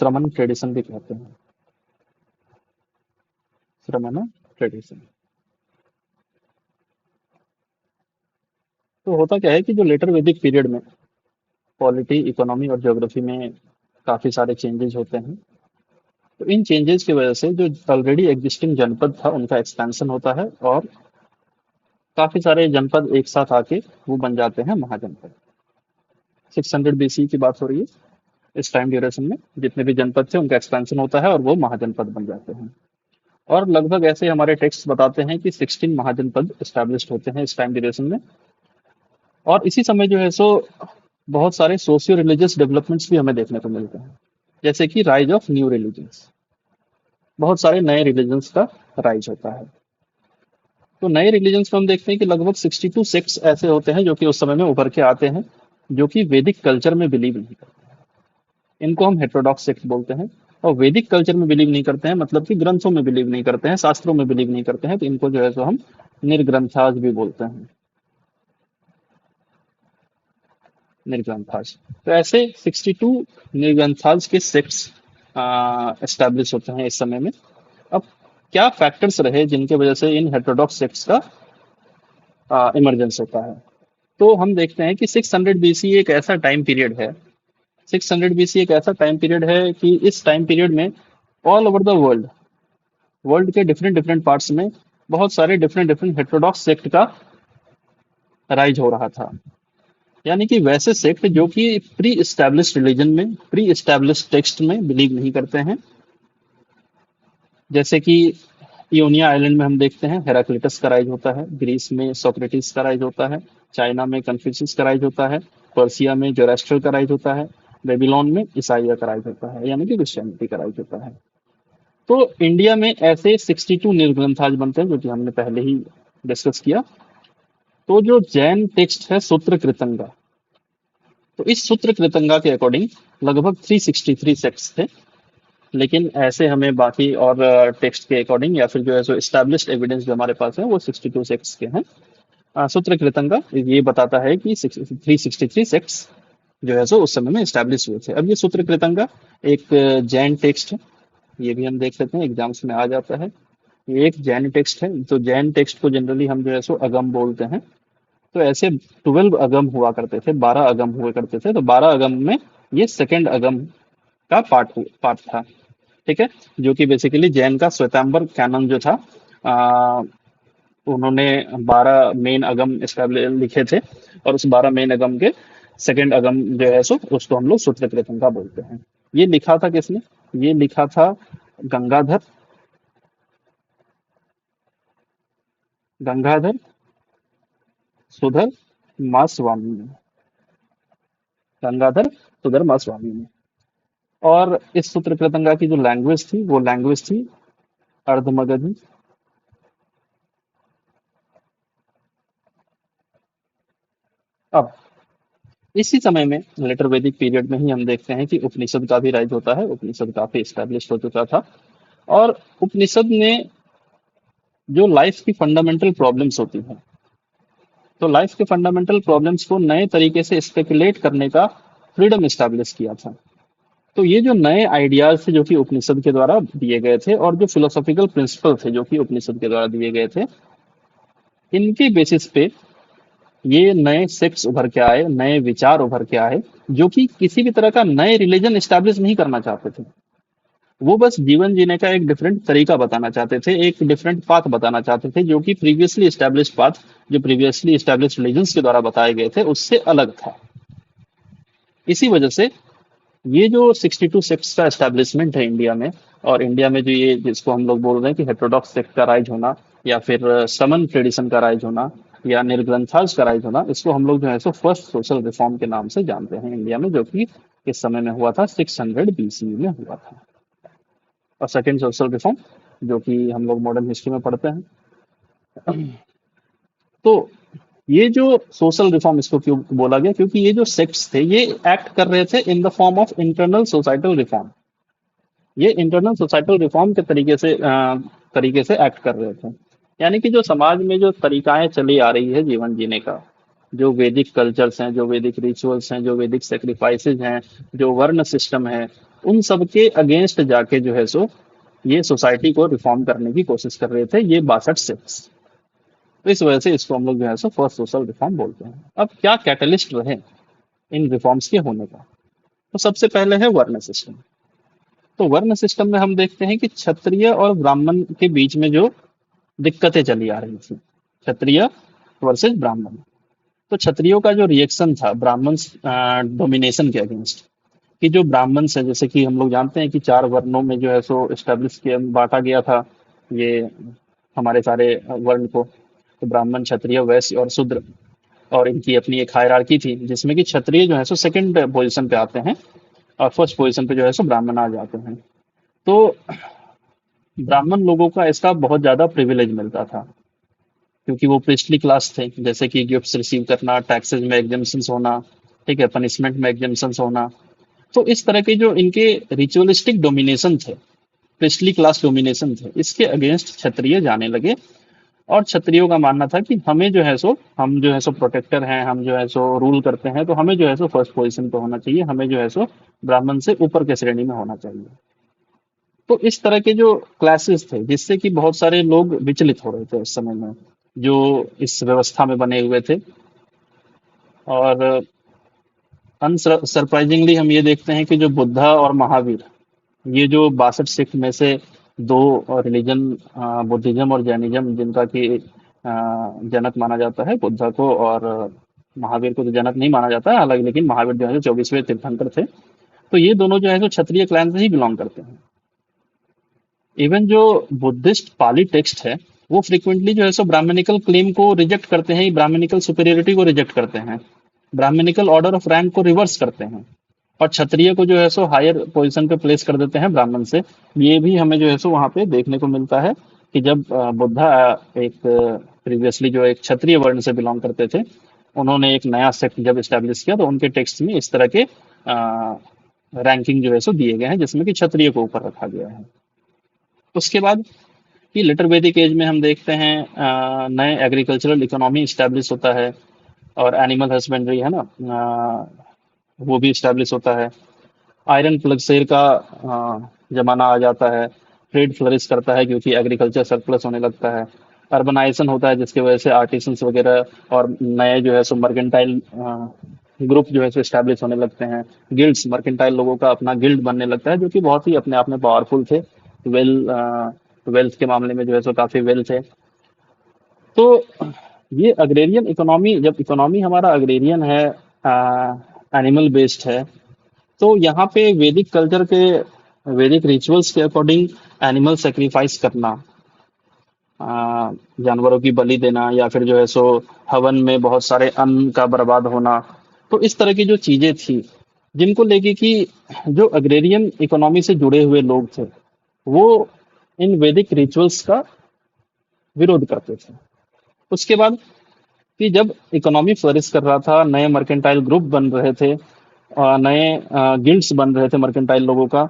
श्रमण ट्रेडिशन भी कहते हैं। श्रमण ट्रेडिशन। तो होता क्या है कि जो लेटर वैदिक पीरियड में पॉलिटी, इकोनॉमी और ज्योग्राफी में काफी सारे चेंजेस होते हैं। तो इन चेंजेस की वजह से जो ऑलरेडी एग्जिस्टिंग जनपद था उनका एक्सपेंशन होता है, और काफी सारे जनपद एक साथ आके वो बन जाते हैं महाजनपद। 600 बीसी की बात हो रही है। इस टाइम ड्यूरेशन में जितने भी जनपद थे उनका एक्सपेंशन होता है और वो महाजनपद बन जाते हैं। और लगभग ऐसे हमारे टेक्स्ट बताते हैं कि 16 महाजनपद स्टैब्लिश्ड होते हैं इस टाइम ड्यूरेशन में। और इसी समय जो है सो बहुत सारे सोशियो रिलीजियस डेवलपमेंट्स भी हमें देखने को मिलते हैं, जैसे कि राइज ऑफ न्यू रिलीजन्स। बहुत सारे नए रिलीजन्स का राइज होता है। तो नए रिलीजन्स में हम देखते हैं कि लगभग 62 सेक्ट्स ऐसे होते हैं जो कि उस समय में उभर के आते हैं, जो कि वैदिक कल्चर में बिलीव नहीं करते। इनको हम हेटेरोडॉक्स सेक्ट बोलते हैं। और वैदिक कल्चर में बिलीव नहीं करते हैं मतलब कि ग्रंथों में बिलीव नहीं करते हैं, शास्त्रों में बिलीव नहीं करते हैं, तो इनको जो है सो हम निर्ग्रंथाज भी बोलते हैं। निर्ग्रंथाज। तो ऐसे 62 निर्ग्रंथाज के सेक्ट्स एस्टैब्लिश होते हैं इस समय में। अब क्या फैक्टर्स रहे जिनके वजह से इन हेटेरोडॉक्स सेक्ट्स का इमरजेंस होता है? तो हम देखते हैं कि 600 बीसी एक ऐसा टाइम पीरियड है। 600 बीसी एक ऐसा टाइम पीरियड है कि इस टाइम पीरियड में all over the world, world के डिफरेंट डिफरेंट पार्ट्स में बहुत सारे डिफरेंट डिफरेंट हेटेरोडॉक्स सेक्ट का राइज हो रहा था। यानी कि वैसे सेक्ट जो कि प्री एस्टैब्लिश्ड रिलीजन में, प्री एस्टैब्लिश्ड टेक्स्ट में बिलीव नहीं करते हैं। जैसे कि इयोनिया आइलैंड में हम देखते हैं हेराक्लिटस का राइज होता है, ग्रीस में सोक्रेटिस का राइज होता है, चाइना में कन्फ्यूशियस का राइज होता है, पर्सिया में जोरास्ट्र का राइज होता है, बेबीलोन में ईसाइया का राइज होता है, यानी कि क्रिश्चियनिटी का राइज होता है। तो इंडिया में ऐसे 62 निर्ग्रंथाज बनते हैं जो कि हमने पहले ही डिस्कस किया। तो जो जैन टेक्स्ट है सूत्र कृतंगा, तो इस सूत्र कृतंगा के अकॉर्डिंग लगभग 363 सेक्ट्स थे। लेकिन ऐसे हमें बाकी और टेक्स्ट के अकॉर्डिंग या फिर जो है सो एस्टैब्लिश्ड एविडेंस जो हमारे पास है वो 62 सेक्ट्स के हैं। सूत्र कृतंगा ये बताता है कि 363 सेक्ट्स जो है सो उस समय में एस्टैब्लिश हुए थे। अब ये सूत्र कृतंगा एक जैन टेक्स्ट है, ये भी हम देख सकते हैं एग्जाम्स में आ जाता है। ये एक जैन टेक्स्ट है, तो जैन टेक्स्ट को जनरली हम जो है सो अगम बोलते हैं। तो ऐसे 12 अगम हुआ करते थे, 12 अगम हुए करते थे, तो 12 अगम में ये सेकंड अगम का पार्ट था। ठीक है, जो कि बेसिकली जैन का श्वेतांबर कैनन जो था, आ, उन्होंने 12 मेन अगम लिखे थे, और उस 12 मेन अगम के सेकंड अगम जो है सो उसको हम लोग सूत्र कृतंगा बोलते हैं। ये लिखा था किसने? ये लिखा था गंगाधर, गंगाधर सुधर मास्वामी ने, गंगाधर सुधर मास्वामी ने। और इस सूत्र कृतंगा की जो लैंग्वेज थी वो लैंग्वेज थी अर्धमगधी। अब इसी समय में लेटर वैदिक पीरियड में ही हम देखते हैं कि उपनिषद का भी राइज होता है। उपनिषद काफी स्टैब्लिश हो चुका था, और उपनिषद ने जो लाइफ की फंडामेंटल प्रॉब्लम्स होती हैं, तो लाइफ के फंडामेंटल प्रॉब्लम्स को नए तरीके से स्पेकुलेट करने का फ्रीडम स्टैब्लिश किया था। तो ये जो नए आइडियाज थे जो कि उपनिषद के द्वारा दिए गए थे, और जो फिलोसॉफिकल प्रिंसिपल थे जो कि उपनिषद के द्वारा दिए गए थे, इनके बेसिस पे ये नए सेक्ट्स उभर के आए, नए विचार उभर के आए, जो कि किसी भी तरह का नए रिलीजन एस्टैब्लिश नहीं करना चाहते थे। वो बस जीवन जीने का एक डिफरेंट तरीका बताना चाहते थे, एक डिफरेंट पाथ बताना चाहते थे, जो कि प्रीवियसली एस्टैब्लिश पाथ, जो प्रीवियसली एस्टैब्लिश रिलीजन्स के द्वारा बताए गए थे उससे अलग था। इसी वजह से ये जो 62 सेक्ट्स का एस्टैब्लिशमेंट है इंडिया में, और इंडिया में जो ये जिसको हम लोग बोल रहे हैं कि हेटेरोडॉक्स सेक्ट का राइज होना, या फिर समन ट्रेडिशन का राइज होना, या निर्ग्रंथाज का राइज होना, इसको हम लोग जो है सो फर्स्ट सोशल रिफॉर्म के नाम से जानते हैं इंडिया में, जो कि इस समय में हुआ था 600 बीसी में हुआ था। और सेकेंड सोशल रिफॉर्म जो कि हम लोग मॉडर्न हिस्ट्री में पढ़ते हैं। तो ये जो सोशल रिफॉर्म इसको क्यों बोला गया, क्योंकि ये जो सेक्ट्स थे ये एक्ट कर रहे थे in the form of internal societal reform. ये इंटरनल सोसाइटल रिफॉर्म के तरीके से एक्ट कर रहे थे। यानी कि जो समाज में जो तरीकाएं चली आ रही है जीवन जीने का, जो वैदिक कल्चर्स हैं, जो वैदिक रिचुअल्स हैं, जो वैदिक सेक्रीफाइसेज हैं, जो वर्ण सिस्टम है, उन सब के अगेंस्ट जाके जो है सो ये सोसाइटी को रिफॉर्म करने की कोशिश कर रहे थे ये 62 सेक्ट्स। तो इस वजह से इसको हम लोग जो है सो फर्स्ट सोशल रिफॉर्म बोलते हैं। अब क्या कैटलिस्ट रहे इन रिफॉर्म्स के होने का? तो सबसे पहले है वर्ण सिस्टम। तो वर्ण सिस्टम में हम देखते हैं कि क्षत्रिय और ब्राह्मण के बीच में जो दिक्कतें चली आ रही थी, क्षत्रिय वर्सेस ब्राह्मण। तो क्षत्रियों का जो रिएक्शन था ब्राह्मण डोमिनेशन के अगेंस्ट, कि जो ब्राह्मण है, जैसे कि हम लोग जानते हैं कि 4 वर्णों में जो है सो एस्टेब्लिश किया बांटा गया था ये हमारे सारे वर्ण को। तो ब्राह्मण, क्षत्रिय, वैश्य और शूद्र, और इनकी अपनी एक हायरार्की थी जिसमें कि क्षत्रिय जो है सो सेकंड पोजीशन पे आते हैं और फर्स्ट पोजीशन पे जो है सो ब्राह्मण आ जाते हैं। तो ब्राह्मण लोगों का इसका बहुत ज्यादा प्रिविलेज मिलता था क्योंकि वो प्रिस्टली क्लास थे, जैसे कि गिफ्ट्स रिसीव करना, टैक्सेस में एग्जेम्पशंस होना, ठीक है, पनिशमेंट में एग्जेम्पशंस होना। तो इस तरह के जो इनके रिचुअलिस्टिक डोमिनेशन थे, प्रिस्टली क्लास डोमिनेशन थे, इसके अगेंस्ट क्षत्रिय जाने लगे। और क्षत्रियों का मानना था कि हमें जो है सो हम जो है सो प्रोटेक्टर हैं, हम जो है सो रूल करते हैं, तो हमें जो है सो फर्स्ट पोजीशन पे होना चाहिए, हमें जो है सो ब्राह्मण से ऊपर के श्रेणी में होना चाहिए। तो इस तरह के जो क्लासेस थे जिससे कि बहुत सारे लोग विचलित हो रहे थे उस समय में, जो इस व्यवस्था में बने हुए थे। और अनसरप्राइजिंगली हम ये देखते हैं कि जो बुद्धा और महावीर, ये जो 62 सिख में से दो रिलीजन, बुद्धिज्म और जैनिज्म, जिनका कि जनक माना जाता है बुद्धा को, और महावीर को तो जनक नहीं माना जाता है हालांकि, लेकिन महावीर जो है 24वें तीर्थंकर थे। तो ये दोनों जो है तो क्षत्रिय क्लैन से ही बिलोंग करते हैं। इवन जो बुद्धिस्ट पाली टेक्स्ट है वो फ्रीक्वेंटली जो है सो ब्राह्मणिकल क्लेम को रिजेक्ट करते हैं, ब्राह्मणिकल सुपीरियरिटी को रिजेक्ट करते हैं, ब्राह्मणिकल ऑर्डर ऑफ रैंक को रिवर्स करते हैं, और क्षत्रिय को जो है सो हायर पोजीशन पे प्लेस कर देते हैं ब्राह्मण से। ये भी हमें जो है सो वहां पे देखने को मिलता है कि जब बुद्धा एक प्रीवियसली जो एक क्षत्रिय वर्ण से बिलोंग करते थे, उन्होंने एक नया सेक्ट जब स्टैब्लिश किया तो उनके टेक्स्ट में इस तरह के रैंकिंग जो है सो दिए गए हैं जिसमें कि क्षत्रिय को ऊपर रखा गया है। उसके बाद कि लेटर वैदिक एज में हम देखते हैं नए एग्रीकल्चरल इकोनॉमी स्टैब्लिश होता है, और एनिमल हस्बेंड्री है ना, वो भी स्टैब्लिश होता है। आयरन प्लग शेर का जमाना आ जाता है, ट्रेड फ्लरिश करता है क्योंकि एग्रीकल्चर सरप्लस होने लगता है। अर्बनाइजेशन होता है जिसकी वजह से आर्टिसंस वगैरह और नए जो है सो मर्केंटाइल ग्रुप जो है सो स्टैब्लिश होने लगते हैं। गिल्ड्स, मर्केंटाइल लोगों का अपना गिल्ड बनने लगता है जो कि बहुत ही अपने आप में पावरफुल थे, वेल वेल्थ के मामले में जो है सो काफी वेल थे। तो ये अग्रेरियन इकोनॉमी, जब इकोनॉमी हमारा अग्रेरियन है, एनिमल बेस्ड है, तो यहाँ पे वैदिक कल्चर के, वैदिक रिचुअल्स के अकॉर्डिंग एनिमल सेक्रीफाइस करना, जानवरों की बलि देना, या फिर जो है सो हवन में बहुत सारे अन्न का बर्बाद होना, तो इस तरह की जो चीजें थी जिनको लेके कि जो अग्रेरियन इकोनॉमी से जुड़े हुए लोग थे वो इन वैदिक रिचुअल्स का विरोध करते थे। उसके बाद कि जब इकोनॉमी फ्लरिश कर रहा था, नए मर्केंटाइल ग्रुप बन रहे थे, नए गिल्ड्स बन रहे थे मर्केंटाइल लोगों का,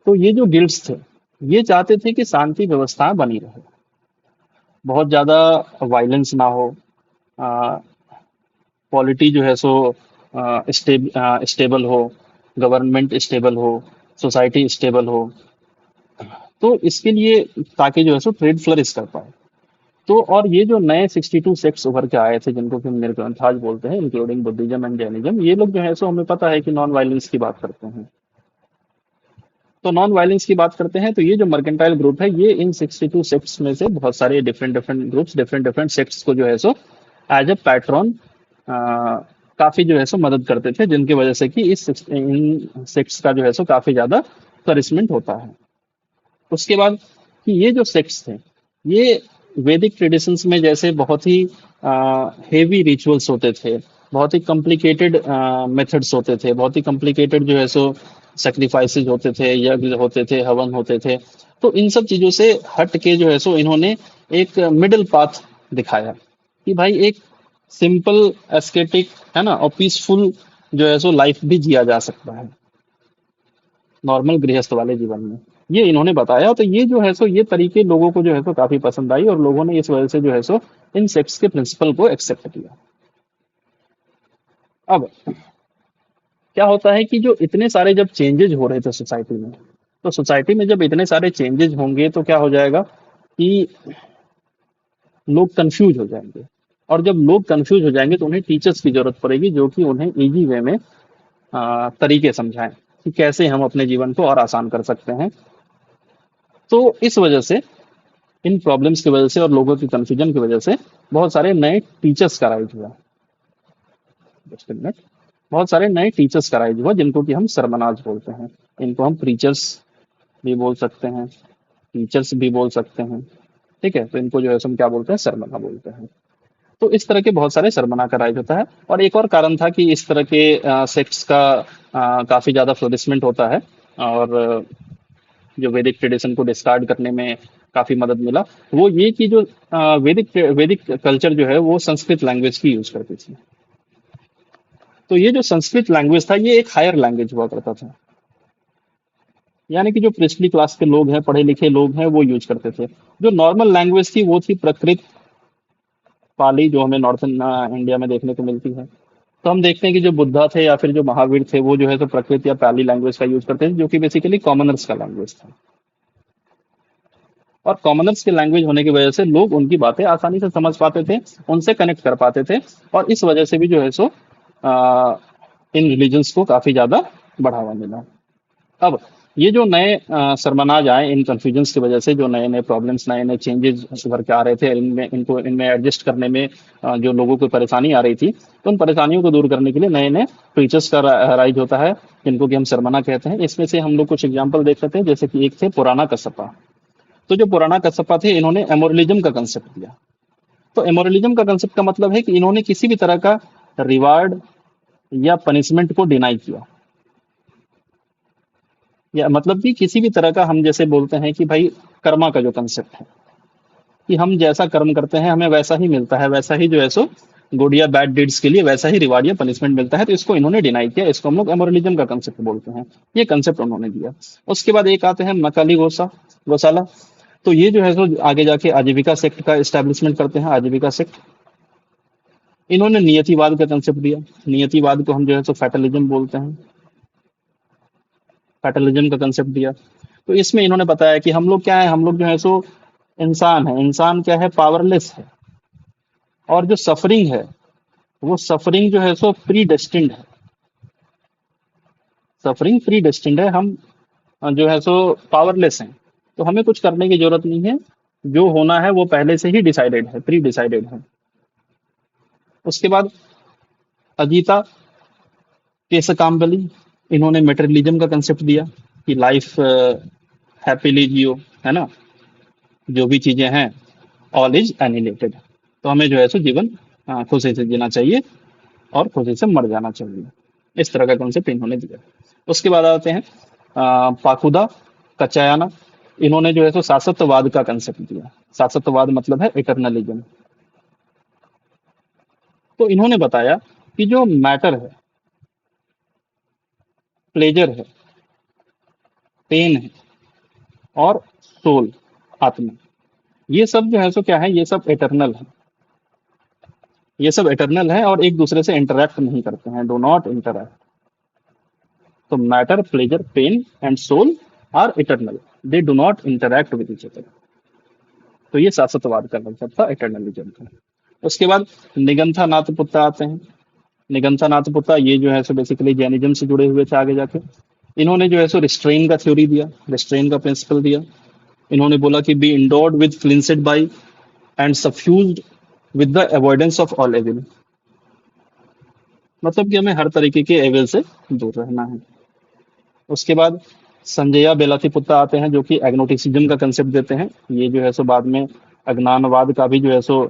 तो ये जो गिल्ड्स थे ये चाहते थे कि शांति व्यवस्था बनी रहे, बहुत ज्यादा वायलेंस ना हो, पॉलिटी जो है सो स्टेबल हो, गवर्नमेंट स्टेबल हो, सोसाइटी स्टेबल हो। तो इसके लिए ताकि जो है सो ट्रेड फ्लरिश कर पाए। तो और ये जो नए 62 सेक्ट्स उभर के आए थे जिनको कि हम निरग्रंथाज बोलते हैं, इंक्लूडिंग बुद्धिज्म एंड जैनिज्म, ये लोग जो है सो हमें पता है कि नॉन वायलेंस की बात करते हैं। तो नॉन वायलेंस की बात करते हैं तो ये जो मर्केंटाइल ग्रुप है ये इन 62 सेक्ट्स में से बहुत सारे different different groups, different different sects को जो है सो एज अ पैट्रन काफी जो है सो मदद करते थे, जिनकी वजह से कि इन सेक्ट्स का जो है सो काफी ज्यादा फ्लरिशमेंट होता है। उसके बाद कि ये जो सेक्ट्स थे ये वैदिक ट्रेडिशंस में जैसे बहुत ही हेवी रिचुअल्स होते थे, बहुत ही कॉम्प्लिकेटेड मेथड्स होते थे, बहुत ही कॉम्प्लिकेटेड जो है सो सेक्रीफाइसेज होते थे, यज्ञ होते थे, हवन होते थे। तो इन सब चीजों से हट के जो है सो इन्होंने एक मिडिल पाथ दिखाया कि भाई एक सिंपल एस्केटिक है ना और पीसफुल जो है सो लाइफ भी जिया जा सकता है नॉर्मल गृहस्थ वाले जीवन में, ये इन्होंने बताया। तो ये जो है सो ये तरीके लोगों को जो है सो काफी पसंद आई और लोगों ने इस वजह से जो है सो इन सेक्ट्स के प्रिंसिपल को एक्सेप्ट किया। अब क्या होता है कि जो इतने सारे जब चेंजेज हो रहे थे सोसाइटी में, तो सोसाइटी में जब इतने सारे चेंजेज होंगे तो क्या हो जाएगा कि लोग कंफ्यूज हो जाएंगे। और जब लोग कंफ्यूज हो जाएंगे तो उन्हें टीचर्स की जरूरत पड़ेगी जो कि उन्हें इजी वे में तरीके समझाएं कि कैसे हम अपने जीवन को और आसान कर सकते हैं। तो इस वजह से, इन प्रॉब्लम्स की वजह से और लोगों की कंफ्यूजन की वजह से बहुत सारे नए टीचर्स का राइज हुआ। Just a minute। बहुत सारे नए टीचर्स का राइज हुआ जिनको कि हम सरमनाज बोलते हैं। इनको हम प्रीचर्स भी बोल सकते हैं, टीचर्स भी बोल सकते हैं। ठीक है, तो इनको जो है हम क्या बोलते हैं, सरमना बोलते हैं। तो इस तरह के बहुत सारे सरमना का राइज होता है। और एक और कारण था कि इस तरह के सेक्ट्स का काफी ज्यादा फ्लोरिशमेंट होता है। और जो वैदिक ट्रेडिशन को डिस्कार्ड करने में काफी मदद मिला, वो ये कि जो वैदिक वैदिक कल्चर जो है वो संस्कृत लैंग्वेज की यूज करती थी। तो ये जो संस्कृत लैंग्वेज था ये एक हायर लैंग्वेज हुआ करता था। यानी कि जो प्रिस्टली क्लास के लोग हैं, पढ़े लिखे लोग हैं, वो यूज करते थे। जो नॉर्मल लैंग्वेज थी वो थी प्रकृत पाली, जो हमें नॉर्थन इंडिया में देखने को मिलती है। तो हम देखते हैं कि जो बुद्धा थे या फिर जो महावीर थे वो जो है तो प्रकृत या पाली लैंग्वेज का यूज करते थे, जो कि बेसिकली कॉमनर्स का लैंग्वेज था। और कॉमनर्स के लैंग्वेज होने की वजह से लोग उनकी बातें आसानी से समझ पाते थे, उनसे कनेक्ट कर पाते थे। और इस वजह से भी जो है सो इन रिलीजन्स को काफी ज्यादा बढ़ावा मिला। अब ये जो नए सरमनाज आए, इन कंफ्यूजन्स की वजह से जो नए नए प्रॉब्लम्स, नए नए चेंजेस उभर के आ रहे थे, इनमें एडजस्ट करने में जो लोगों को परेशानी आ रही थी, तो उन परेशानियों को दूर करने के लिए नए नए फीचर्स का राइज होता है, जिनको कि हम सरमना कहते हैं। इसमें से हम लोग कुछ एग्जाम्पल देख सकते हैं, जैसे कि एक थे पुराना कस्सपा। तो जो पुराना कस्सपा थे, इन्होंने एमोरलिज्म का कंसेप्ट दिया। तो एमोरलिज्म का कंसेप्ट का मतलब है कि इन्होंने किसी भी तरह का रिवार्ड या पनिशमेंट को डिनाई किया। या मतलब कि किसी भी तरह का, हम जैसे बोलते हैं कि भाई कर्मा का जो कंसेप्ट है कि हम जैसा कर्म करते हैं हमें वैसा ही मिलता है, वैसा ही जो है सो गुड या बैड डीड्स के लिए वैसा ही रिवार्ड या पनिशमेंट मिलता है। तो इसको इन्होंने डिनाई किया, इसको हम लोग एमोरलिज्म का कंसेप्ट बोलते हैं। ये कंसेप्ट उन्होंने दिया। उसके बाद एक आते हैं मकाली गोसाला। तो ये जो है सो आगे जाके आजीविका सेक्ट का एस्टेब्लिशमेंट करते हैं, आजीविका सेक्ट। इन्होंने नियतिवाद का कंसेप्ट दिया। नियतिवाद को हम जो है सो फैटलिज्म बोलते हैं, फैटलिज्म का कंसेप्ट दिया। तो इसमें इन्होंने बताया कि हम लोग क्या है, हम लोग जो है सो इंसान है, इंसान क्या है, पावरलेस है। और जो सफरिंग है, वो सफरिंग जो है सो प्री डेस्टिन्ड है। सफरिंग प्री डेस्टिन्ड है। हम जो है सो पावरलेस हैं, तो हमें कुछ करने की जरूरत नहीं है। जो होना है वो पहले से ही डिसाइडेड है, प्री डिसाइडेड है। उसके बाद अजीता केसकाम्बली, इन्होंने मेटेरियलिज्म का कंसेप्ट दिया कि लाइफ हैप्पीली जियो, है ना, जो भी चीजें हैं ऑल इज एनिलेटेड। तो हमें जो है सो जीवन खुशी से जीना चाहिए और खुशी से मर जाना चाहिए। इस तरह का कॉन्सेप्ट इन्होंने दिया। उसके बाद आते हैं पाकुदा कचायाना। इन्होंने जो है सो शाश्वतवाद का कंसेप्ट दिया। शाश्वतवाद मतलब है इटरनलिज्म। तो इन्होंने बताया कि जो मैटर है, प्लेजर है, पेन है और सोल, आत्मा, ये सब जो है सो क्या है, ये सब एटर्नल है। ये सब एटर्नल है और एक दूसरे से इंटरैक्ट नहीं करते हैं, डू नॉट इंटरैक्ट। तो matter, pleasure, pain and soul are eternal, they do not interact with each other. तो ये शाश्वतवाद का कंसेप्ट था, इटर्नलिज्म का। उसके बाद निगंथा नाथपुत्ता आते हैं। निगंथा नाथपुत्ता ये जो है सो बेसिकली जैनिज्म से जुड़े हुए थे आगे जाके। इन्होंने जो है सो रिस्ट्रेन का थ्योरी दिया, रिस्ट्रेन का प्रिंसिपल दिया। इन्होंने बोला कि be endowed with cleansed by and suffused with the avoidance of all evil. मतलब कि हमें हर तरीके के एविल से दूर रहना है। उसके बाद संजया बेलाथीपुत्ता आते हैं, जो कि एग्नोटिसिज्म का कंसेप्ट देते हैं। ये जो है सो बाद में अज्ञानवाद का भी जो है सो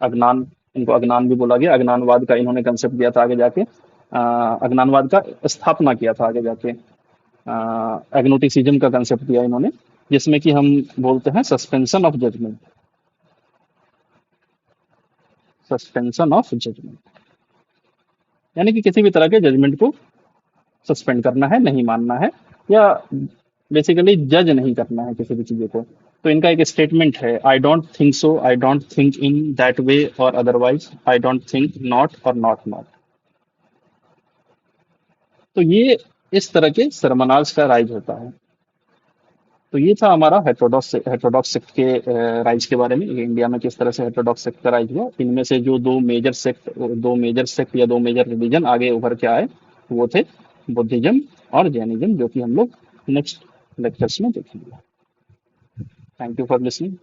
अज्ञान, इनको अज्ञान भी बोला गया, अज्ञानवाद का इन्होंने कंसेप्ट दिया था आगे जाके। अज्ञानवाद का स्थापना किया था आगे जाके। एग्नोटिसिज्म का कंसेप्ट दिया इन्होंने, जिसमें कि हम बोलते हैं suspension of judgement. Suspension of judgement यानी कि किसी भी तरह के जजमेंट को सस्पेंड करना है, नहीं मानना है, या बेसिकली जज नहीं करना है किसी भी चीज़ों को। तो इनका एक स्टेटमेंट है, I don't think so, I don't think in that way और otherwise, I don't think not और नॉट नॉट। तो ये इस तरह के सरमनाज का राइज होता है। तो ये था हमारा हेटेरोडॉक्स सेक्ट के राइज के बारे में, ये इंडिया में किस तरह से हेटेरोडॉक्स सेक्ट का राइज हुआ। इनमें से जो दो मेजर सेक्ट या दो मेजर रिलीजन आगे उभर के आए, वो थे बुद्धिज्म और जैनिज्म, जो कि हम लोग नेक्स्ट लेक्चर्स में देखेंगे। Thank you for listening.